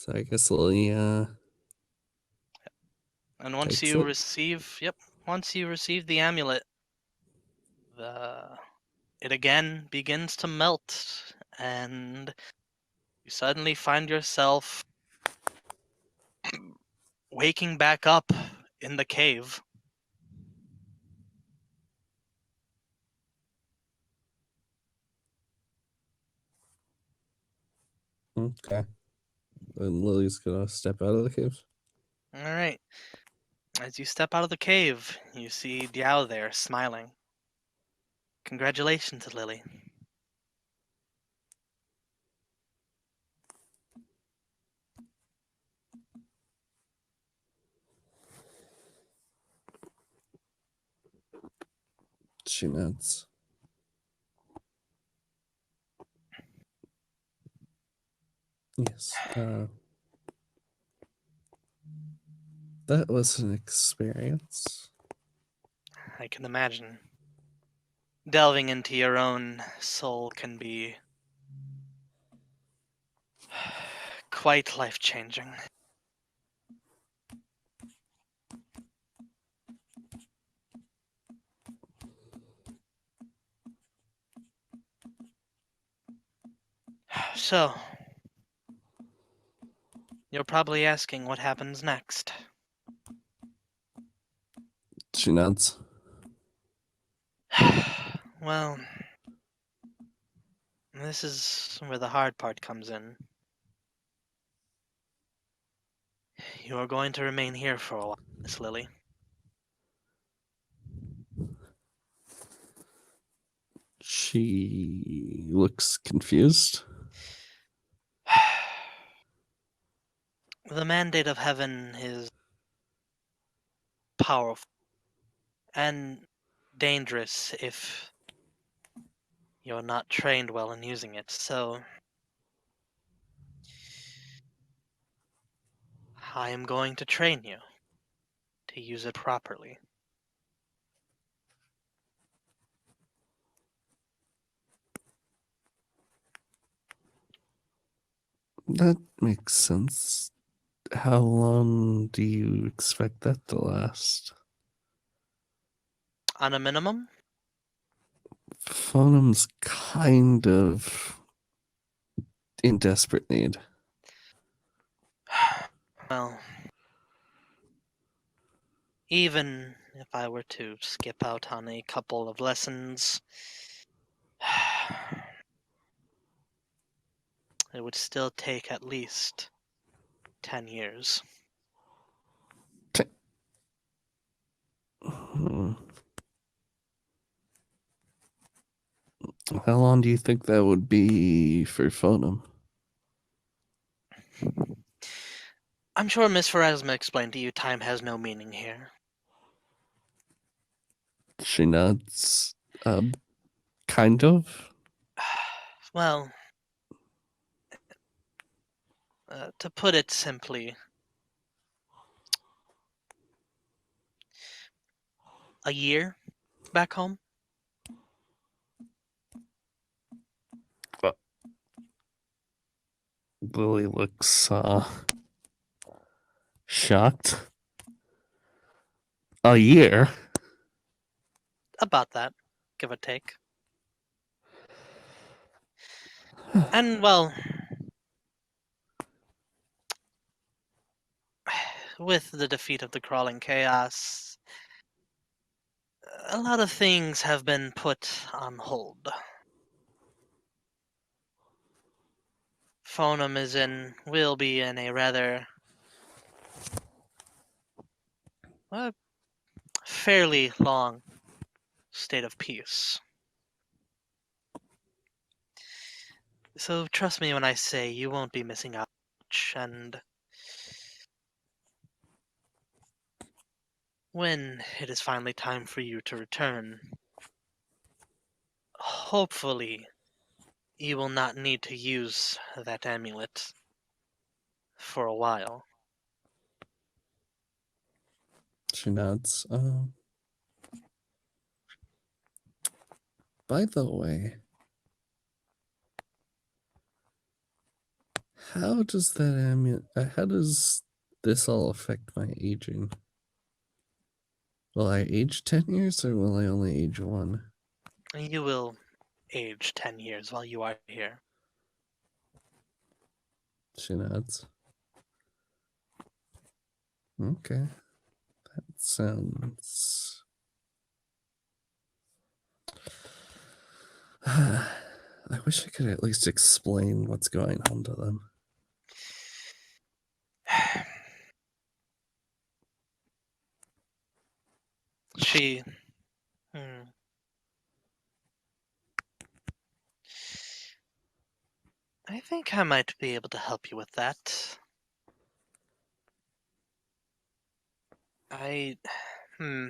So I guess Lily And once takes you it. receive, once you receive the amulet, the it again begins to melt, and you suddenly find yourself waking back up in the cave. Okay. And Lily's gonna step out of the cave. All right. As you step out of the cave, you see Diao there smiling. Congratulations, Lily. She nods. Yes. That was an experience. I can imagine. Delving into your own soul can be quite life-changing. So, you're probably asking what happens next. She nods. Well, this is where the hard part comes in. You are going to remain here for a while, Miss Lily. She looks confused. The mandate of heaven is powerful and dangerous if you're not trained well in using it, so I am going to train you to use it properly. That makes sense. How long do you expect that to last? On a minimum, Phonem's kind of in desperate need. well, even if I were to skip out on a couple of lessons, it would still take at least 10 years. Hmm. How long do you think that would be for Phonem? I'm sure Miss Pharasma explained to you time has no meaning here. She nods. Kind of. Well, to put it simply, a year back home? Lily looks shocked. A year? About that, give or take. And, well, with the defeat of the crawling chaos, a lot of things have been put on hold. Will be in a rather uh, fairly long state of peace. So trust me when I say you won't be missing out much, and when it is finally time for you to return, hopefully you will not need to use that amulet for a while. She nods. By the way, How does that amulet? How does this all affect my aging? Will I age 10 years or will I only age one? You will age 10 years while you are here. She nods. Okay. That sounds. I wish I could at least explain what's going on to them. She. Hmm. I think I might be able to help you with that. I. Hmm.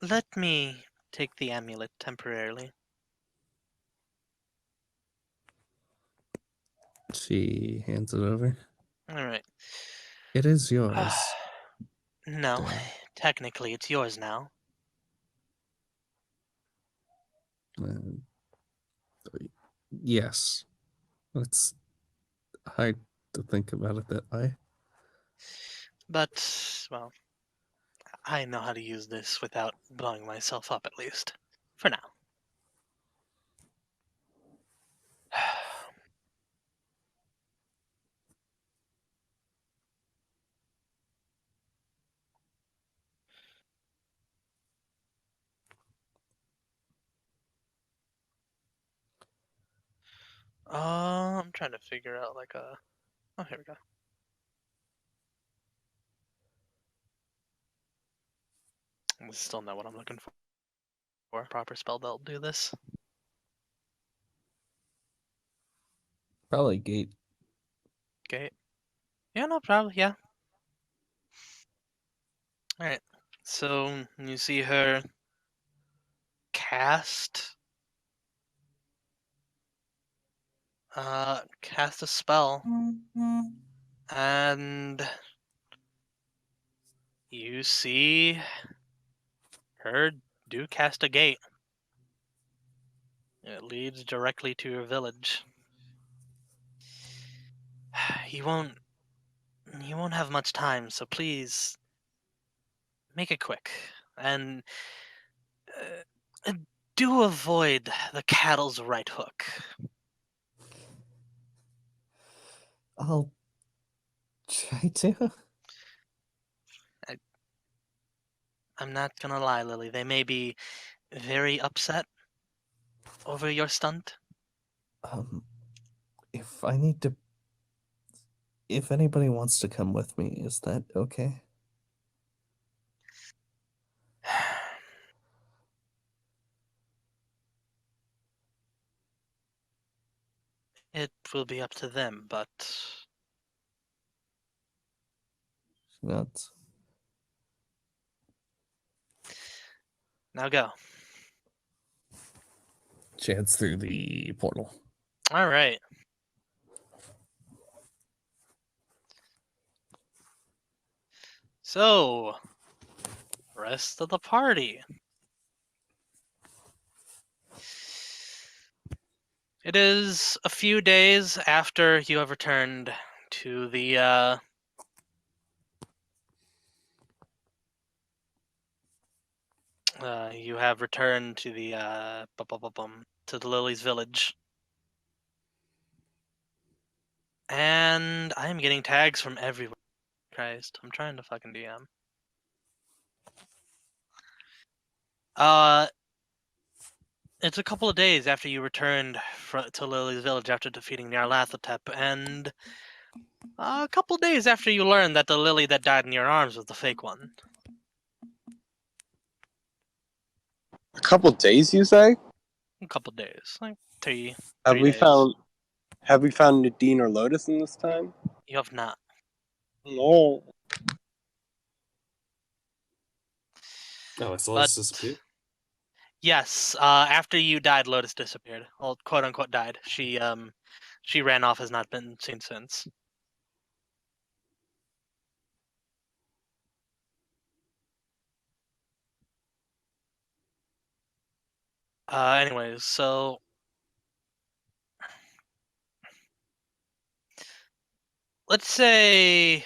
Let me take the amulet temporarily. She hands it over. Alright. It is yours. No, Dad. technically it's yours now. Uh, yes. It's hard to think about it that way. But, well, I know how to use this without blowing myself up at least. For now. I'm trying to figure out like a. Oh, here we go. I still know what I'm looking for. Proper spell that'll do this. Probably gate. Okay. Yeah, no problem. Yeah. All right. So you see her cast cast a spell, and you see her do cast a gate. It leads directly to your village. You won't have much time, so please make it quick and uh, do avoid the cattle's right hook. I'll try to. I, I'm not gonna lie, Lily. They may be very upset over your stunt. Um, if I need to. If anybody wants to come with me, is that okay? It will be up to them, but She nods. now go. She heads through the portal. All right. So, rest of the party. It is a few days after you have returned to the you have returned to the to the Lily's village. And I'm getting tags from everywhere. Christ, I'm trying to fucking DM. Uh, it's a couple of days after you returned to Lily's village after defeating Nyarlathotep, and a couple of days after you learned that the Lily that died in your arms was the fake one. A couple days, you say? A couple of days, like three Have three we days. found Have we found Nadine or Lotus in this time? You have not. No. Oh, so But let's disappear. yes, after you died, Lotus disappeared. Well, quote unquote died. She ran off, has not been seen since. Anyways, so let's say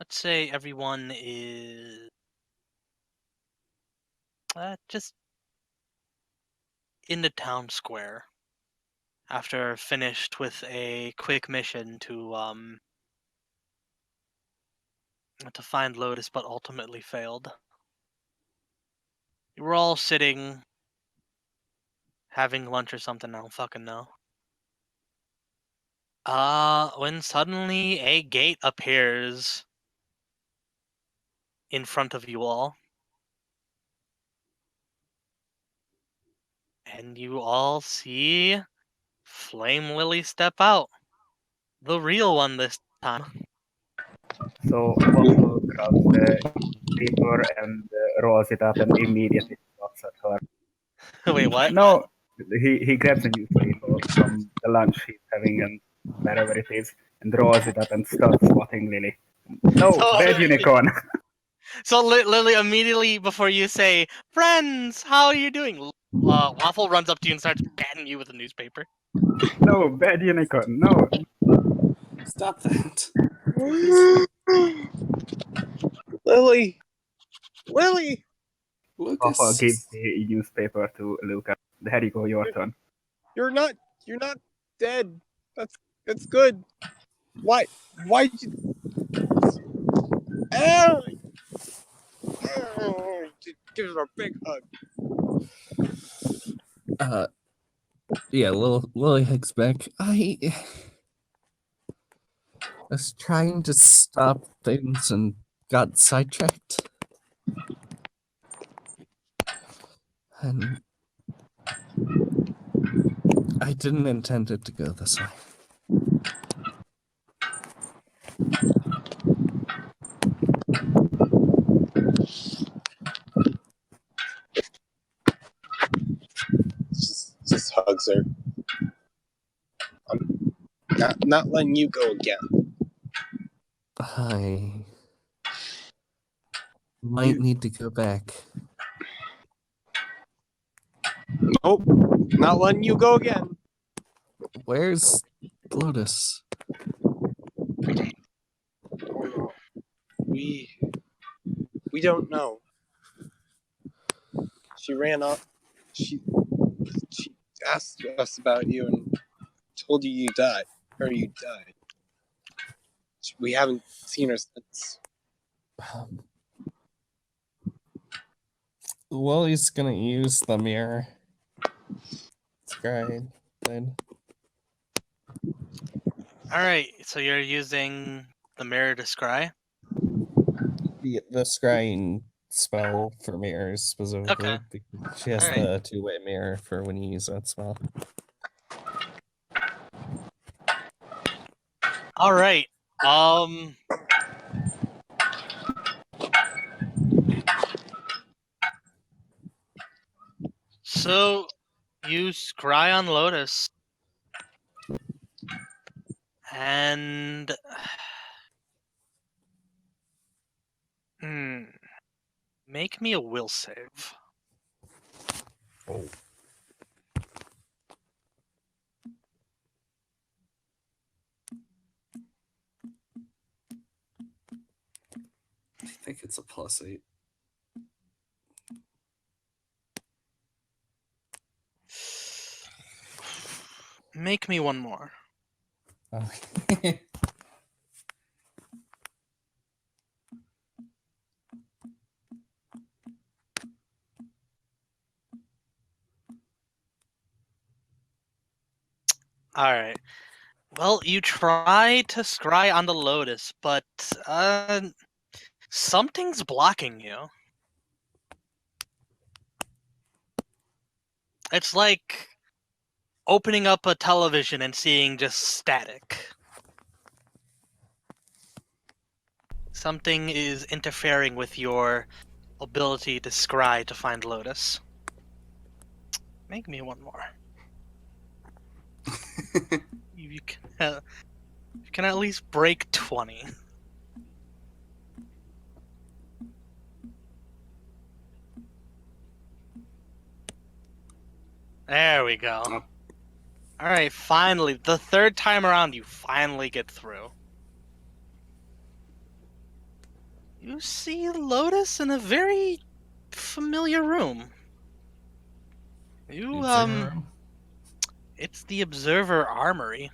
let's say everyone is just in the town square after finished with a quick mission to find Lotus, but ultimately failed. You were all sitting having lunch or something. I don't fucking know. When suddenly a gate appears in front of you all, and you all see Flame Lily step out. The real one this time. So Waffle grabs the paper and rolls it up and immediately laughs at her. Wait, what? No, he grabs a newspaper from the lunch he's having and wherever it is and rolls it up and starts swatting Lily. No, So, bad unicorn. so Lily, immediately before you say, "Friends, how are you doing?" Waffle runs up to you and starts batting you with a newspaper. No, bad unicorn. No. Stop that. Lily! Lily! Waffle gives Lucas. the newspaper to Lucas. There you go, your turn. You're not dead. That's good. Why'd you Ow! Ow! Give her a big hug. Yeah, Lily Hicks back. I was trying to stop things and got sidetracked. And I didn't intend it to go this way. Just hugs her. I'm not letting you go again. I might You need to go back. Nope. Not letting you go again. Where's Lotus? We we don't know. She ran off. She asked us about you and told you died. Or you died. We haven't seen her since. Lily's gonna use the mirror. Scry then. All right, so you're using the mirror to scry. The scrying spell for mirrors specifically. Okay. Because she has All right. the two-way mirror for when you use that spell. All right. So you scry on Lotus, and make me a will save. Oh. I think it's a +8. Make me one more. Okay. All right. Well, you try to scry on the lotus, but something's blocking you. It's like opening up a television and seeing just static. Something is interfering with your ability to scry to find lotus. Make me one more. You can at least break 20. There we go. Oh. Alright, finally. The third time around, you finally get through. You see Lotus in a very familiar room. You, Observer room? it's the Observer Armory.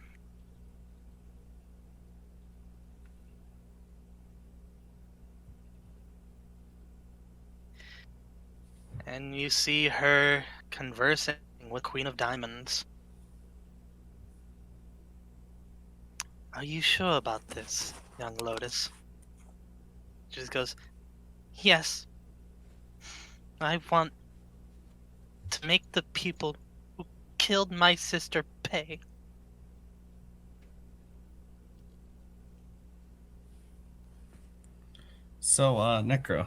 And you see her conversing with Queen of Diamonds. Are you sure about this, young Lotus? She just goes, yes. I want to make the people who killed my sister pay. So, Necro.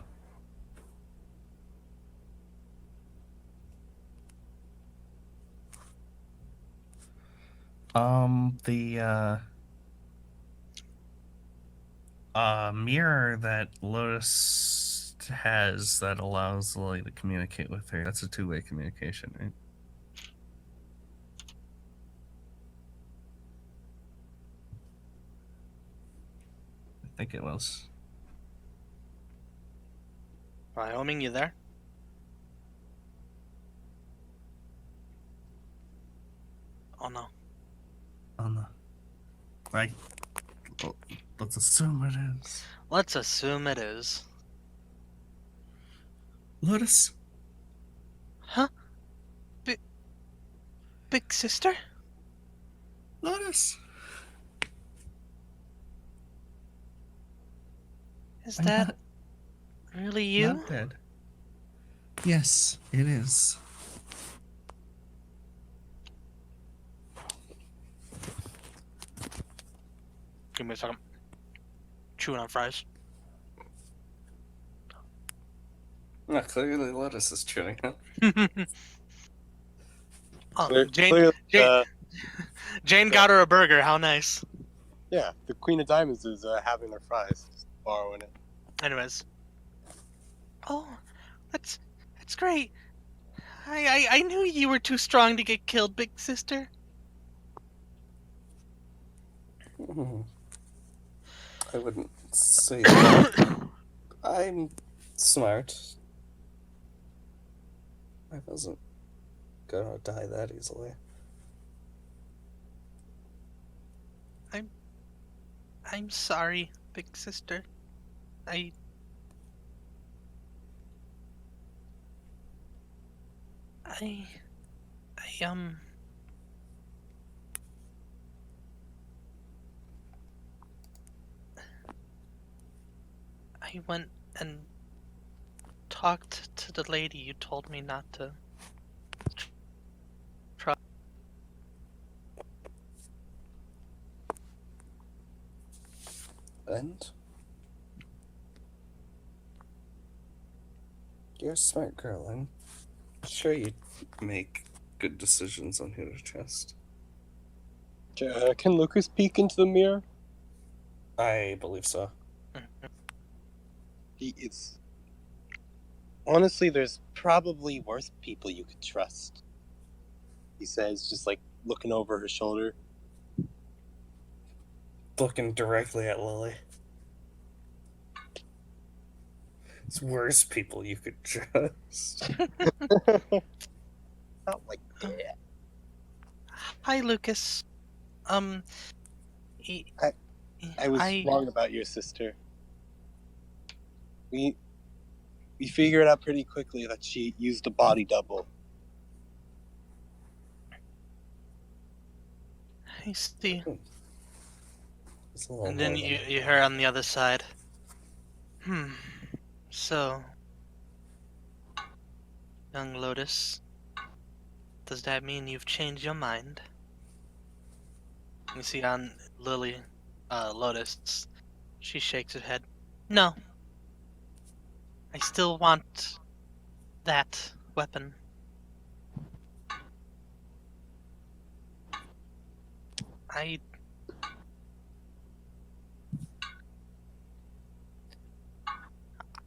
The mirror that Lotus has that allows Lily to communicate with her. That's a two-way communication, right? I think it was. Wyoming, you there? Oh no. Oh no. Right. Well, let's assume it is. Let's assume it is. Lotus? Huh? Big sister? Lotus? Is I'm that not, really you? not dead. Yes, it is. Give me a second. Chewing on fries. No, clearly Lotus is chewing up. Oh, Clearly, Jane got her a burger. How nice. yeah, the Queen of Diamonds is having their fries, just borrowing it. Anyways. Oh, that's great. I knew you were too strong to get killed, big sister. I wouldn't say that. I'm smart. I wasn't gonna die that easily. I'm sorry, big sister. I I went and talked to the lady you told me not to trust. And? You're a smart girl. I'm sure you make good decisions on who to trust. Can Lucas peek into the mirror? I believe so. It's honestly, there's probably worse people you could trust. He says, just like looking over her shoulder. Looking directly at Lily. It's worse people you could trust. Not like that. Hi, Lucas. I I was wrong about your sister. We figured out pretty quickly that she used a body double. I see. It's a little And then more than you I hear thought. on the other side. So, young Lotus, does that mean you've changed your mind? You see on Lotus, she shakes her head. No, I still want that weapon.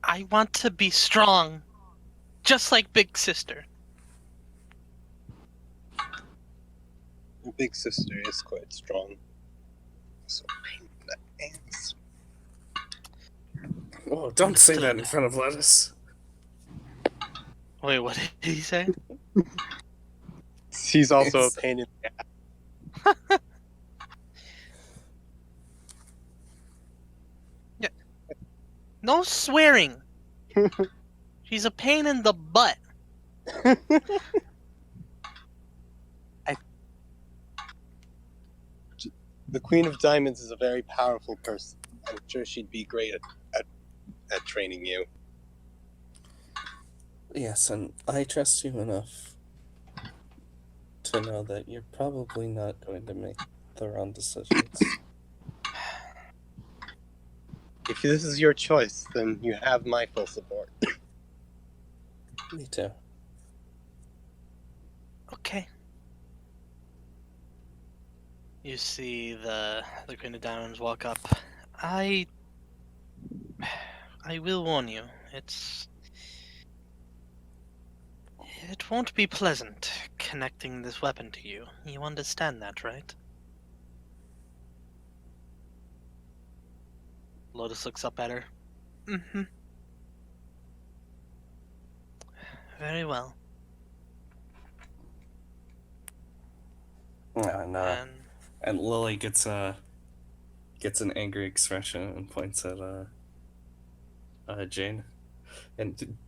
I want to be strong, just like Big Sister. Your big sister is quite strong. So pain in the ass. Oh, don't say that in Understood. front of Lettuce. Wait, what did he say? He's also a Yes. pain in the ass. No swearing. She's a pain in the butt. The Queen of Diamonds is a very powerful person. I'm sure she'd be great at training you. Yes, and I trust you enough to know that you're probably not going to make the wrong decisions. If this is your choice, then you have my full support. Me too. Okay. You see the Queen of Diamonds walk up. I will warn you. It won't be pleasant connecting this weapon to you. You understand that, right? Lotus looks up at her. Mm-hmm. Very well. And And Lily gets an angry expression and points at Jane. And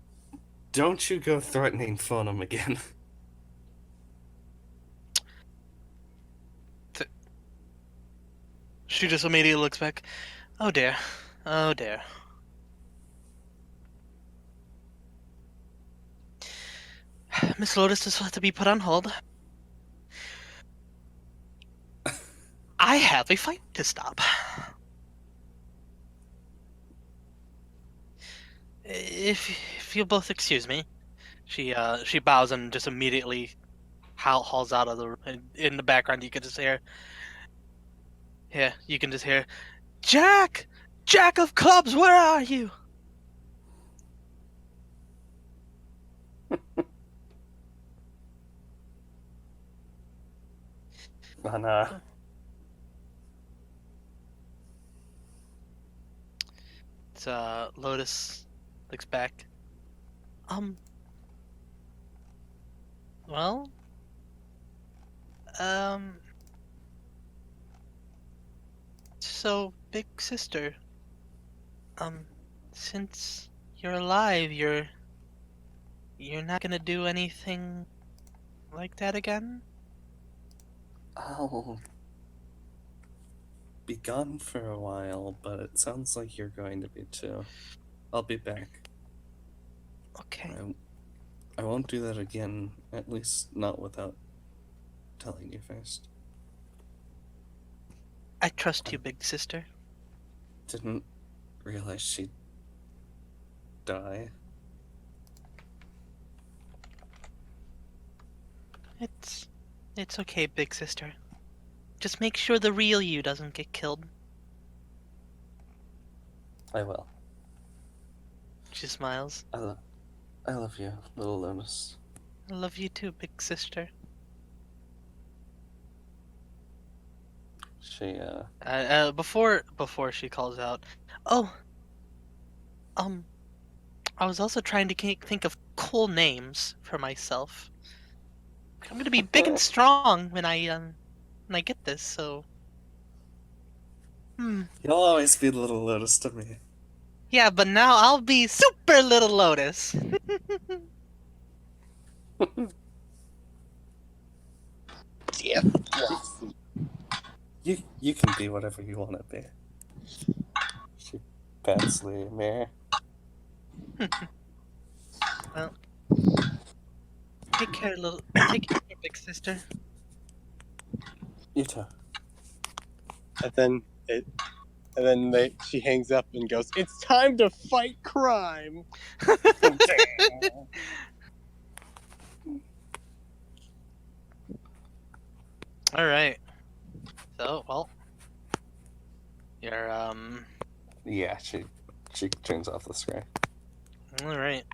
don't you go threatening Phonum again. she just immediately looks back. Oh dear. Oh dear. Miss Lotus does have to be put on hold. I have a fight to stop. If you'll both excuse me. She bows and just immediately hauls out of the room. In the background you can just hear Jack! Jack of clubs, where are you? And It's Lotus looks back. Well, so big sister, since you're alive, you're not gonna do anything like that again? I'll be gone for a while, but it sounds like you're going to be too. I'll be back. Okay. I won't do that again, at least not without telling you first. I trust you, big sister. Didn't realize she'd die. It's okay, big sister. Just make sure the real you doesn't get killed. I will. She smiles. I love you, little Lotus. I love you too, big sister. She, Before she calls out, oh, I was also trying to think of cool names for myself. I'm gonna be big and strong when I get this. So, You'll always be little Lotus to me. yeah, but now I'll be super little Lotus. Yeah. You You can be whatever you want to be. She pats the mirror. Well, take care, big sister. You too. And then she hangs up and goes, "It's time to fight crime." All right. So, well, you're Yeah, she turns off the screen. all right.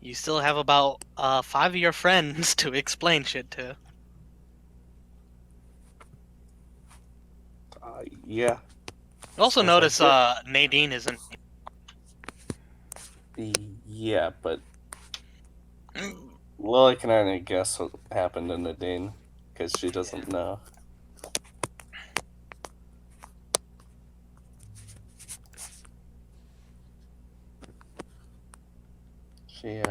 You still have about 5 of your friends to explain shit to. Yeah. Also Suppose notice I Nadine isn't. Yeah, but Lily can only guess what happened to Nadine because she doesn't know. She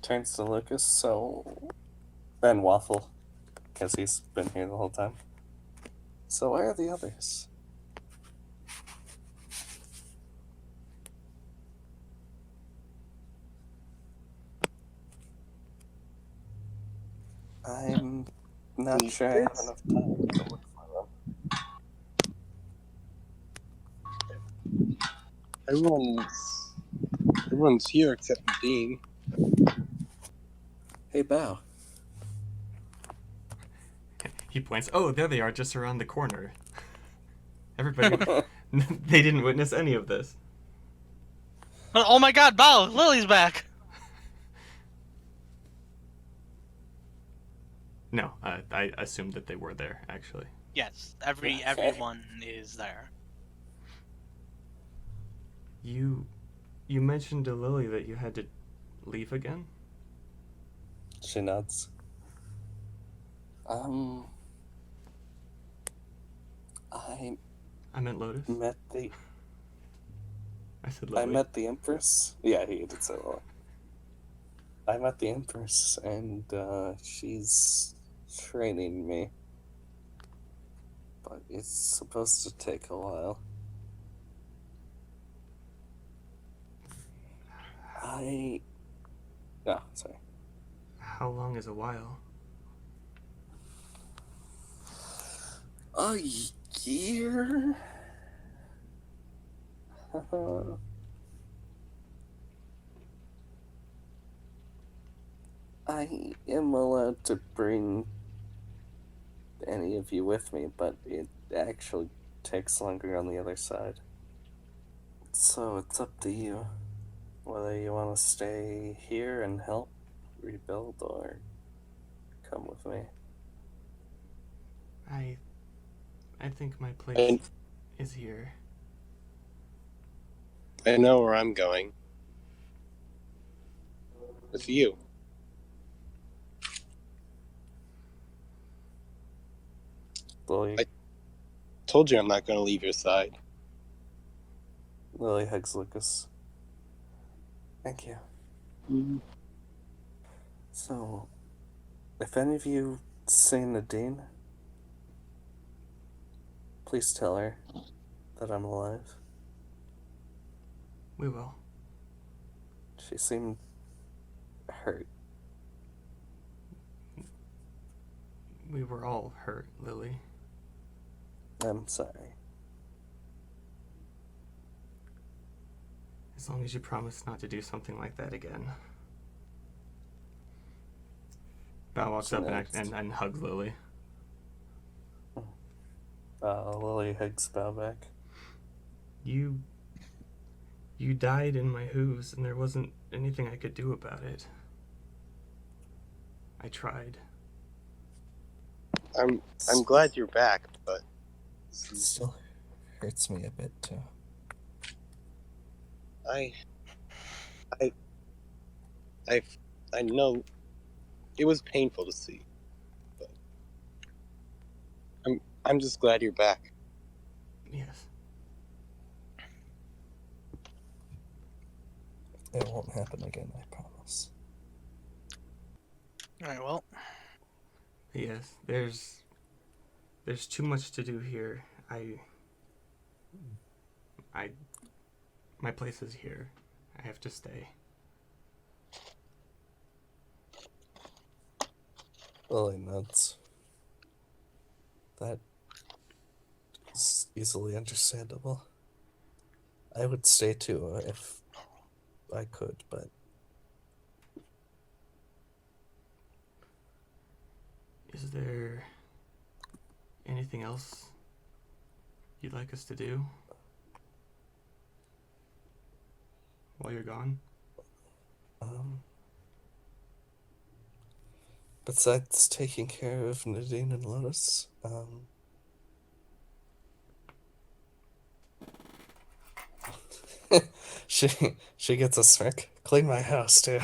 turns to Lucas and Waffle because he's been here the whole time. So where are the others? I'm not sure I have enough time to look for them. Everyone's here except Dean. Hey, Bao. He points. Oh, there they are, just around the corner. Everybody, they didn't witness any of this. Oh my God, Bao! Lily's back. No, I assumed that they were there, actually. Yes, Okay. everyone is there. You mentioned to Lily that you had to leave again? She nods. I meant Lotus. met the I said Lily. I met the Empress. Yeah, he did say Lily. I met the Empress, and she's training me. But it's supposed to take a while. Oh, sorry. How long is a while? A year? I am allowed to bring any of you with me, but it actually takes longer on the other side. So it's up to you whether you want to stay here and help rebuild or come with me. I think my place is here. I know where I'm going. With you. Lily, Told you I'm not going to leave your side. Lily hugs Lucas. Thank you. Mm-hmm. So, if any of you see Nadine, please tell her that I'm alive. We will. She seemed hurt. We were all hurt, Lily. I'm sorry. As long as you promise not to do something like that again. Bao walks up and hugs Lily. Lily hugs Bao back. You died in my hooves, and there wasn't anything I could do about it. I tried. I'm glad you're back, but It still hurts me a bit too. I know it was painful to see, but I'm just glad you're back. Yes. It won't happen again, I promise. All right, well, Yes, there's too much to do here. I my place is here. I have to stay. Well, that's that is easily understandable. I would stay too if I could, but Is there anything else you'd like us to do while you're gone? um, besides taking care of Nadine and Lotus, she gets a smirk. Clean my house too.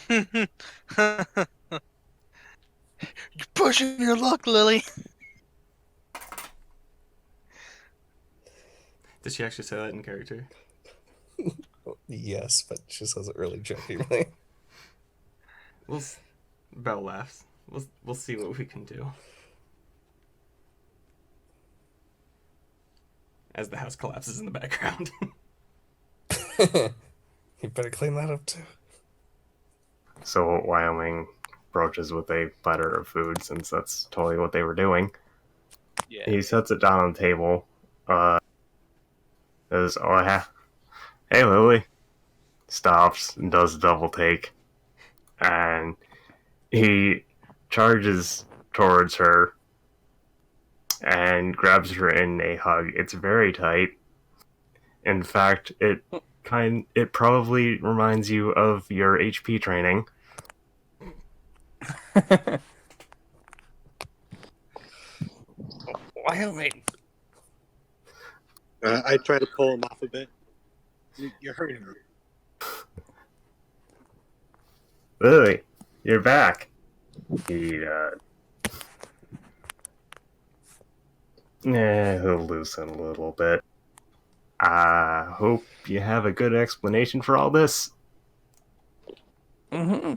You're pushing your luck, Lily. Did she actually say that in character? Yes, but she says it really jokingly. Belle laughs. We'll see what we can do. As the house collapses in the background. You better clean that up too. So Wyoming broaches with a platter of food, since that's totally what they were doing. Yeah. He sets it down on the table. Says, "Oh, hey, Lily." Stops and does a double take, and he charges towards her and grabs her in a hug. It's very tight. In fact, it probably reminds you of your HP training. Wyoming. I try to pull him off a bit. You're hurting her. Lily, you're back. He'll loosen a little bit. I hope you have a good explanation for all this. Mm-hmm.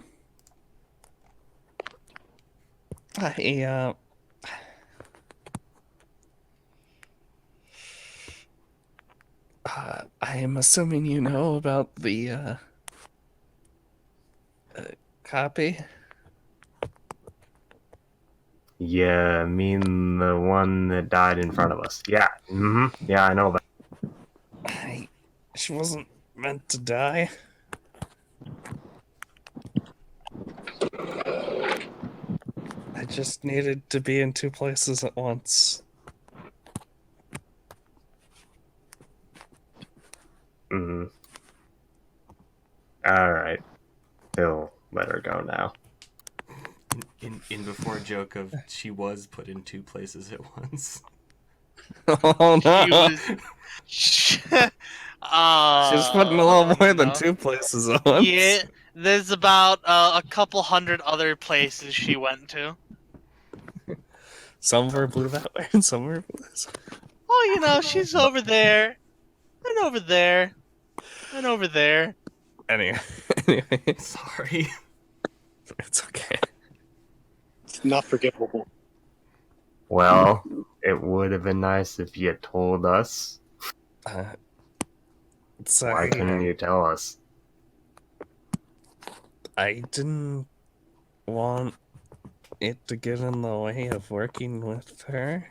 I am assuming you know about the copy. Yeah, I mean the one that died in front of us. Yeah, yeah, I know that. She wasn't meant to die. I just needed to be in two places at once. Mm-hmm. All right, he'll let her go now. In before joke of she was put in two places at once. Oh no! She She's put in a little more than no. two places at once. Yeah, there's about a couple hundred other places she went to. Some were blue that way, and some were blue this way. Oh, you know, she's over there, and over there, and over there. Anyway, Sorry. it's okay. It's not forgivable. Well, it would have been nice if you had told us. Sorry, Why couldn't you tell us? I didn't want it to get in the way of working with her.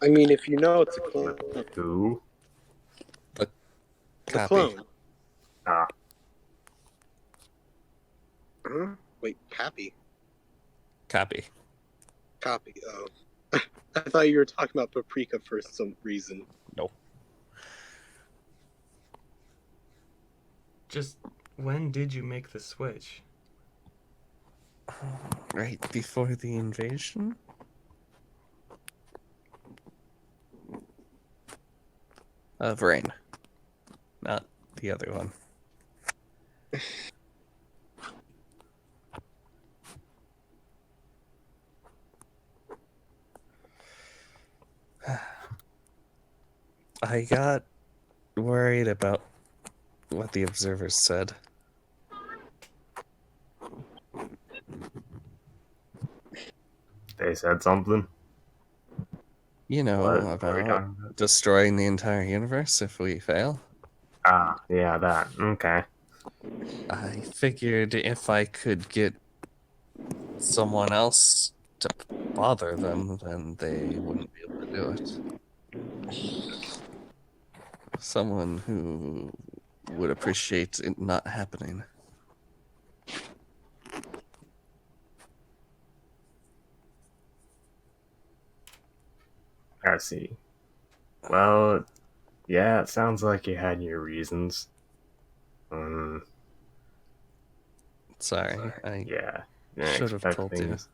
I mean, if you know it's a clone. Who? The Copy. clone. Ah, Huh? Wait, Pappy? Copy. Copy. Oh. I thought you were talking about Paprika for some reason. No. Just when did you make the switch? Right before the invasion? Of rain. Not the other one. I got worried about what the observers said. They said something. You know, What are we about talking about? destroying the entire universe if we fail. Ah, yeah, that. Okay. I figured if I could get someone else to bother them, then they wouldn't be able to do it. Someone who would appreciate it not happening. I see. Well, yeah, it sounds like you had your reasons. Um, Sorry, I yeah, didn't should have expect told you. things.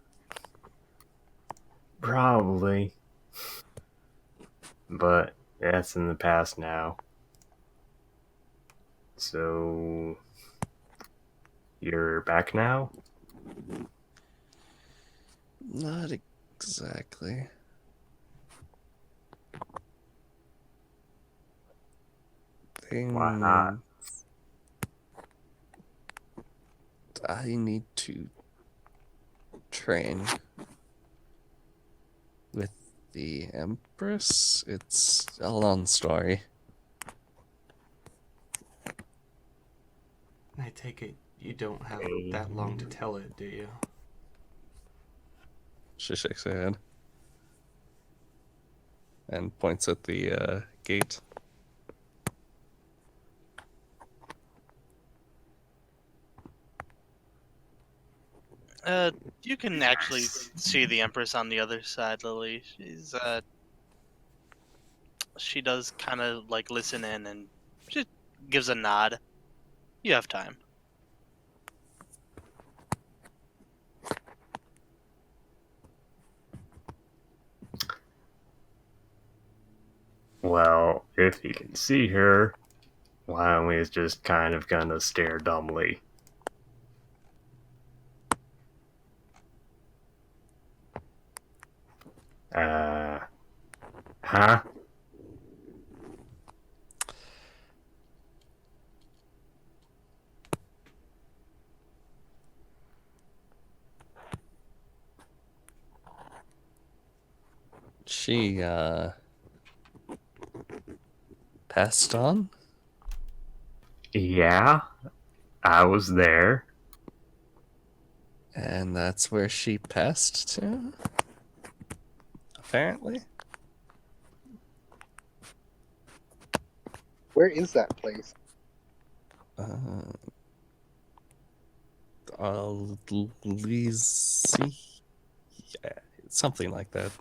Probably. But that's in the past now. So, you're back now? Not exactly. Why not? I need to train with the Empress. It's a long story. I take it you don't have that long to tell it, do you? She shakes her head and points at the gate. You can actually see the Empress on the other side, Lily. She does kind of like listen in and she gives a nod. You have time. Well, if you can see her, Wyoming is just kind of gonna stare dumbly. Uh, huh? She passed on, Yeah, I was there. and that's where she passed to. Apparently. Where is that place? Lizzie? Yeah, something like that.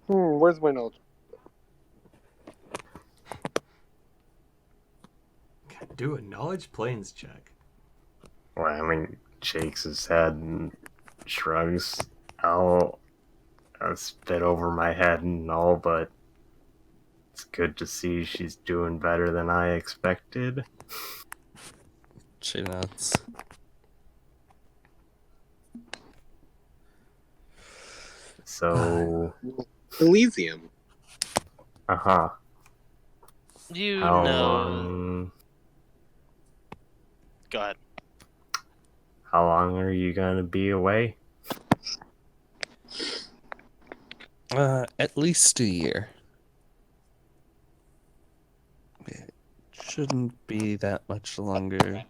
Where's my knowledge? Do a knowledge planes check. Wyoming shakes his head and shrugs. I'll spit over my head and all, but it's good to see she's doing better than I expected. She nods. So, Elysium. uh-huh. You How know. long? Go ahead. How long are you gonna be away? At least a year. It shouldn't be that much longer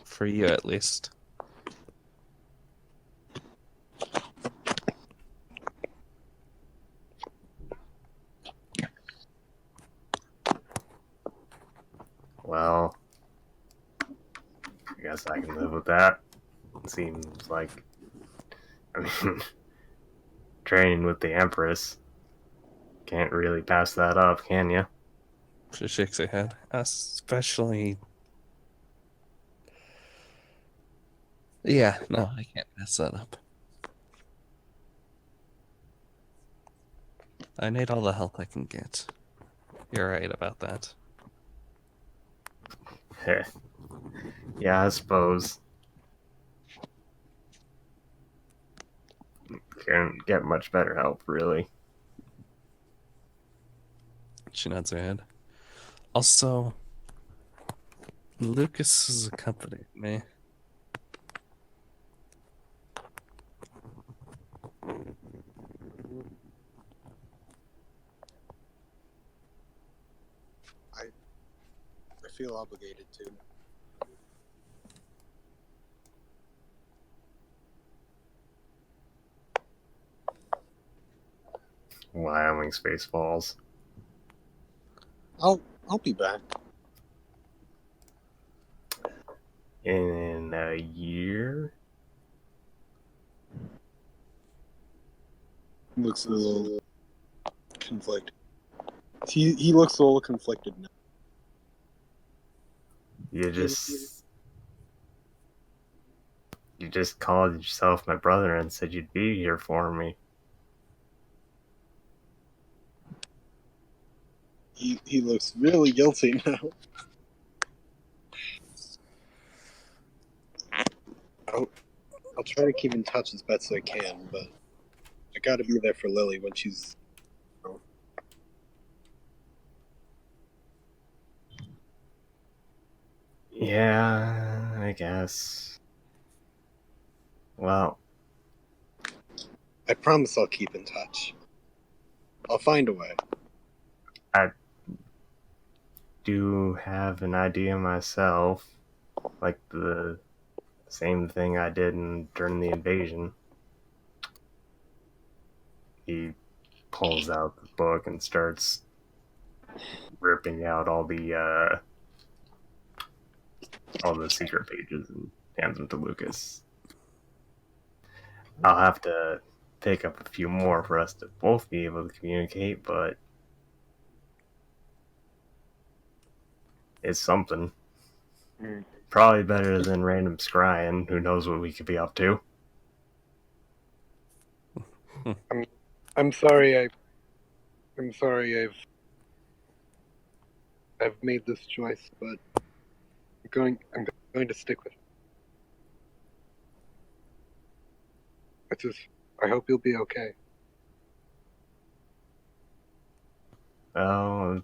for you, at least. Well, I guess I can live with that. It seems like, I mean, training with the Empress. Can't really pass that up, can you? She shakes her head. Especially. Yeah, no, I can't mess that up. I need all the help I can get. You're right about that. Yeah, I suppose. Can't get much better help, really. She nods her head. Also, Lucas has accompanied me. I feel obligated to. Wyoming Spaceballs. I'll be back. In a year? Looks a little conflicted. He looks a little conflicted now. You just called yourself my brother and said you'd be here for me. He looks really guilty now. I'll try to keep in touch as best I can, but I gotta be there for Lily when she's. Yeah, I guess. Well, I promise I'll keep in touch. I'll find a way. I do have an idea myself, like the same thing I did during the invasion. He pulls out the book and starts ripping out all the secret pages and hands them to Lucas. I'll have to pick up a few more for us to both be able to communicate, but it's something. Probably better than random scrying. Who knows what we could be up to? I'm sorry. I've made this choice, but I'm going to stick with it. I hope you'll be okay. Oh, I've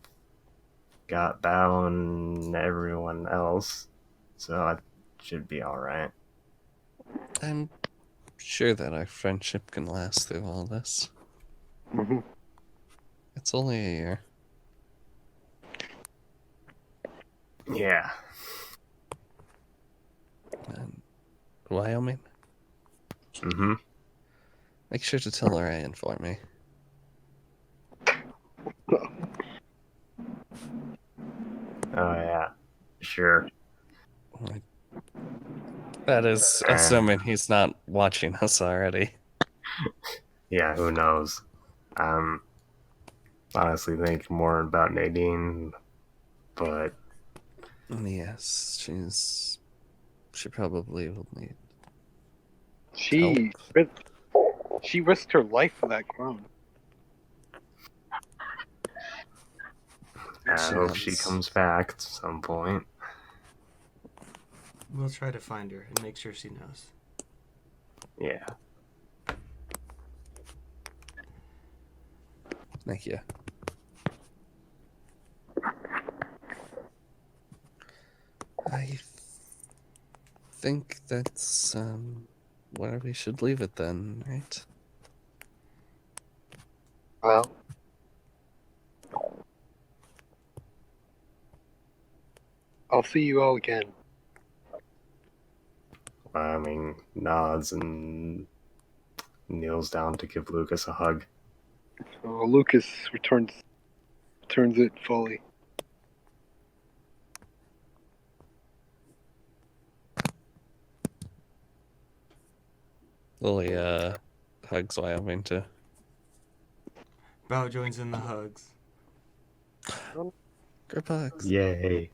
got Bao and everyone else, so I should be alright. I'm sure that our friendship can last through all this. Mm-hmm. It's only a year. Yeah. And Wyoming, Mm-hmm. make sure to tell Orion for me. Oh, yeah. Sure. That is assuming he's not watching us already. Yeah, who knows? I'm honestly thinking more about Nadine, but Yes, she probably will need She risked her life for that clone. I hope she comes back at some point. We'll try to find her and make sure she knows. Yeah. Thank you. I think that's where we should leave it then, right? Well, I'll see you all again. I mean, nods and kneels down to give Lucas a hug. Lucas returns it fully. Lily hugs Wyoming too. Bao joins in the hugs. Group hugs. Yay.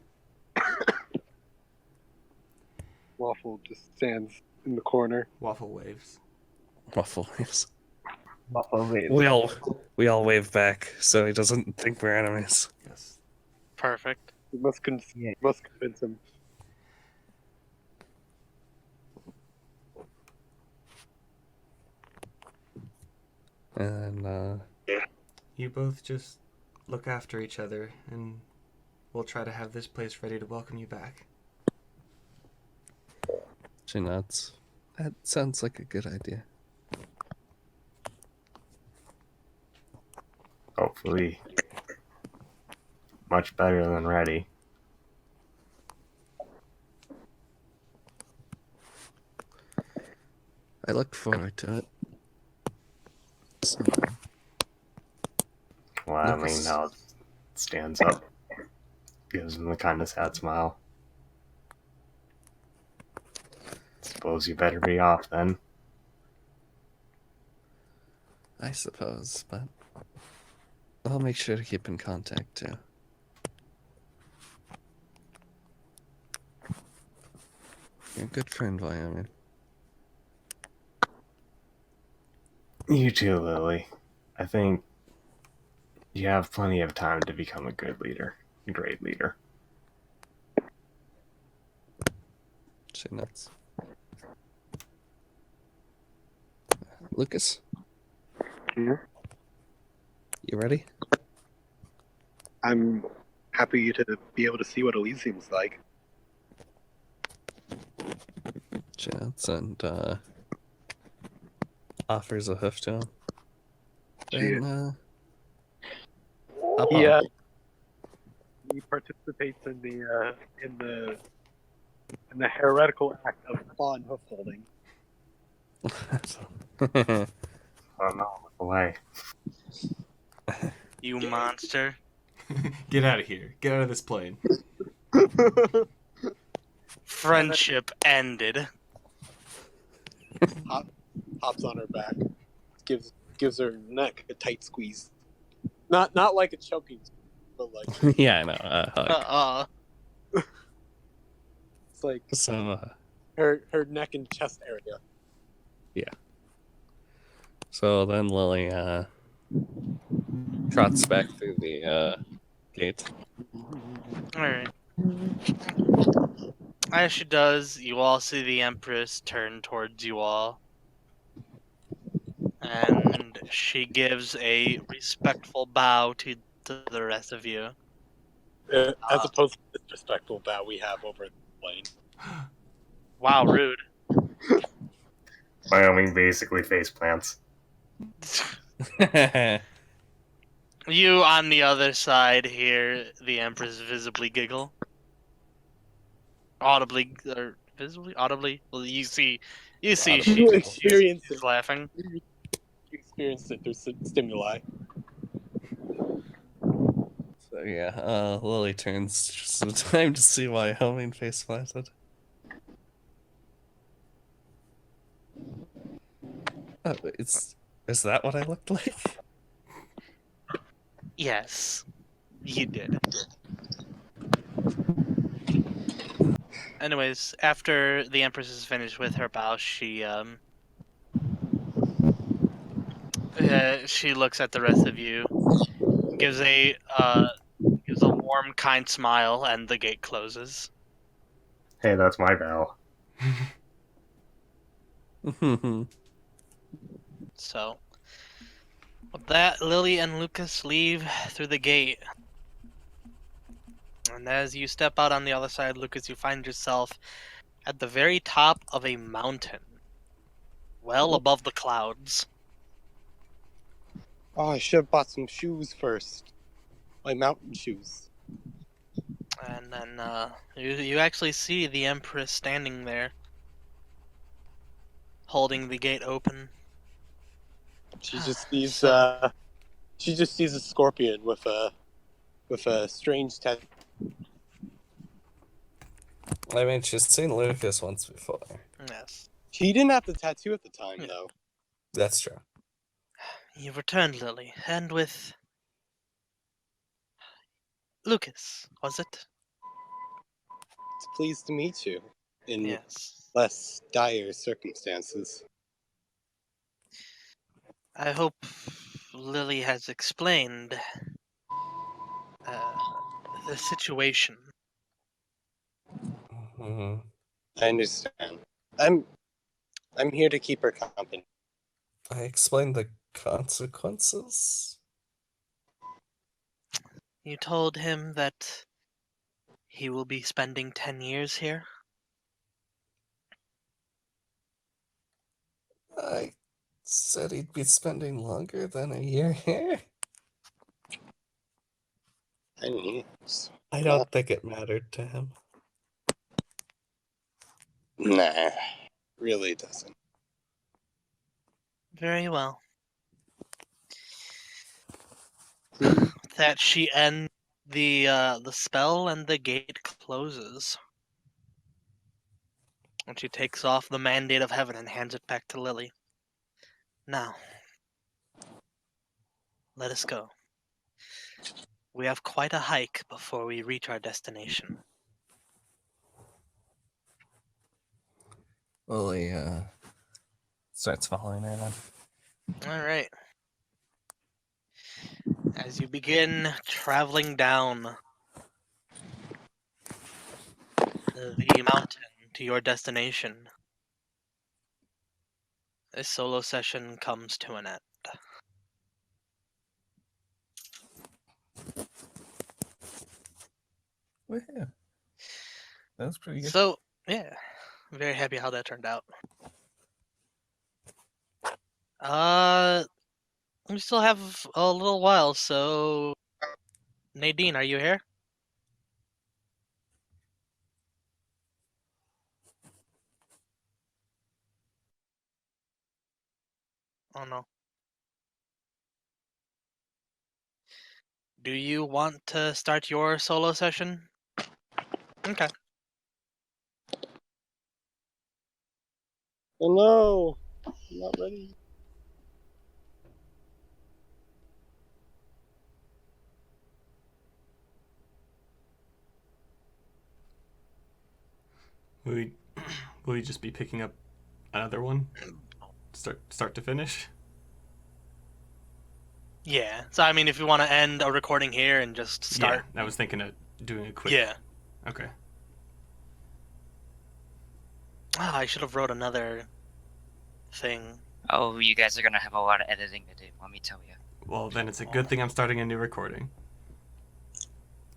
Waffle just stands in the corner. Waffle waves. Waffle waves. Buffalo wave. We all wave back so he doesn't think we're enemies. Yes. Perfect. You must Yeah. convince him. And You both just look after each other, and we'll try to have this place ready to welcome you back. She nods. That sounds like a good idea. Hopefully, much better than ready. I look forward to it. So, Well, I mean, Lucas. now stands up, gives him the kind of sad smile. Suppose you better be off then. I suppose, but I'll make sure to keep in contact too. You're a good friend, Wyoming. You too, Lily. I think you have plenty of time to become a good leader, a great leader. She nods. Lucas, Yeah. you ready? I'm happy to be able to see what Elysium's like. She nods and offers a hoof to him. Then, hop He on. he participates in the heretical act of pawn hoof holding. Oh no, look away. You monster. Get out of here. Get out of this plane. Friendship ended. Hops on her back, gives her neck a tight squeeze. Not like a choking, but like Yeah, I know. Hug. it's like So, her neck and chest area. so then Lily trots back through the gate. Alright. As she does, you all see the Empress turn towards you all. And she gives a respectful bow to the rest of you. As opposed to the disrespectful bow we have over the plane. Wow, rude. Wyoming basically face plants. You on the other side hear the Empress visibly giggle. Audibly or visibly? Audibly? Well, you see Audibly she, giggle. Experience she's it. laughing. You experience it through stimuli. So yeah, Lily turns just in time to see Wyoming face planted. Oh, is that what I looked like? Yes, you did. Anyways, after the Empress is finished with her bow, she looks at the rest of you, gives a warm, kind smile, and the gate closes. Hey, that's my bell. So, with that, Lily and Lucas leave through the gate. And as you step out on the other side, Lucas, you find yourself at the very top of a mountain, well above the clouds. Oh, I should have bought some shoes first. My mountain shoes. And then you actually see the Empress standing there, holding the gate open. She just sees So- a scorpion with a strange tattoo. I mean, she's seen Lucas once before. Yes. She didn't have the tattoo at the time Yeah. though. That's true. You returned, Lily, and with Lucas, was it? It's pleased to meet you in Yes. less dire circumstances. I hope Lily has explained the situation. Hmm. I understand. I'm here to keep her company. I explained the consequences. You told him that he will be spending 10 years here? I said he'd be spending longer than a year here. 10 years. I don't think it mattered to him. Nah, really doesn't. Very well. With that, she ends the spell, and the gate closes. And she takes off the Mandate of Heaven and hands it back to Lily. Now, let us go. We have quite a hike before we reach our destination. Lily, starts following her then. All right. As you begin traveling down the mountain to your destination, this solo session comes to an end. Woohoo. That was pretty good. So, yeah, very happy how that turned out. We still have a little while, so Nadine, are you here? Oh no. Do you want to start your solo session? Okay. Oh no! I'm not ready. Will we, will we just be picking up another one? Start to finish? Yeah. So I mean, if you want to end a recording here and just start. Yeah, I was thinking of doing a quick. Yeah. Okay. Ah, I should have wrote another thing. Oh, you guys are gonna have a lot of editing to do, let me tell you. Well, then it's a good thing I'm starting a new recording.